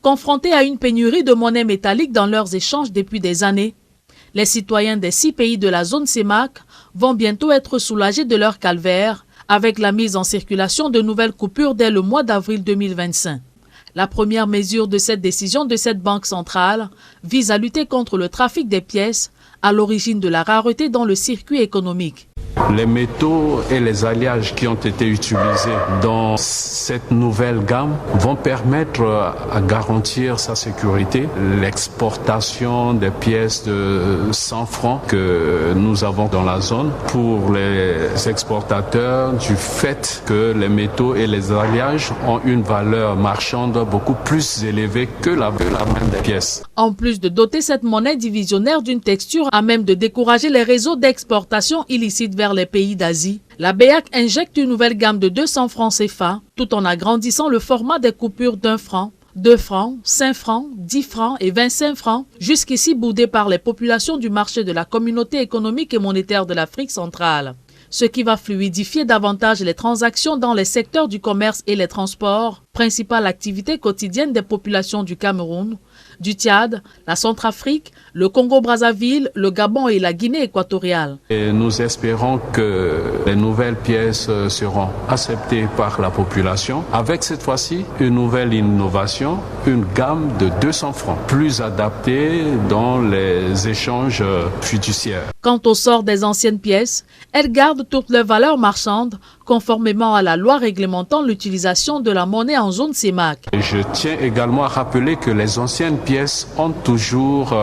Confrontés à une pénurie de monnaie métallique dans leurs échanges depuis des années, les citoyens des 6 pays de la zone CEMAC vont bientôt être soulagés de leur calvaire avec la mise en circulation de nouvelles coupures dès le mois d'avril 2025. La première mesure de cette décision de cette banque centrale vise à lutter contre le trafic des pièces à l'origine de la rareté dans le circuit économique. Les métaux et les alliages qui ont été utilisés dans cette nouvelle gamme vont permettre à garantir sa sécurité. L'exportation des pièces de 100 francs que nous avons dans la zone pour les exportateurs du fait que les métaux et les alliages ont une valeur marchande beaucoup plus élevée que la même des pièces. En plus de doter cette monnaie divisionnaire d'une texture à même de décourager les réseaux d'exportation illicites vers les pays d'Asie, la BEAC injecte une nouvelle gamme de 200 francs CFA tout en agrandissant le format des coupures d'1 franc, 2 francs, 5 francs, 10 francs et 25 francs, jusqu'ici boudés par les populations du marché de la Communauté économique et monétaire de l'Afrique centrale. Ce qui va fluidifier davantage les transactions dans les secteurs du commerce et les transports, principale activité quotidienne des populations du Cameroun, du Tchad, la Centrafrique, le Congo-Brazzaville, le Gabon et la Guinée équatoriale. Et nous espérons que les nouvelles pièces seront acceptées par la population avec cette fois-ci une nouvelle innovation, une gamme de 200 francs, plus adaptée dans les échanges fiduciaires. Quant au sort des anciennes pièces, elles gardent toutes leurs valeurs marchandes conformément à la loi réglementant l'utilisation de la monnaie en zone CEMAC. Je tiens également à rappeler que les anciennes pièces ont toujours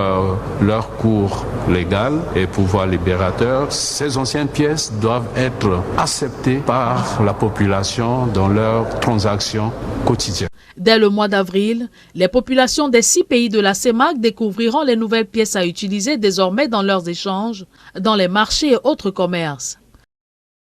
leur cours légal et pouvoir libérateur. Ces anciennes pièces doivent être acceptées par la population dans leurs transactions quotidiennes. Dès le mois d'avril, les populations des 6 pays de la CEMAC découvriront les nouvelles pièces à utiliser désormais dans leurs échanges, dans les marchés et autres commerces.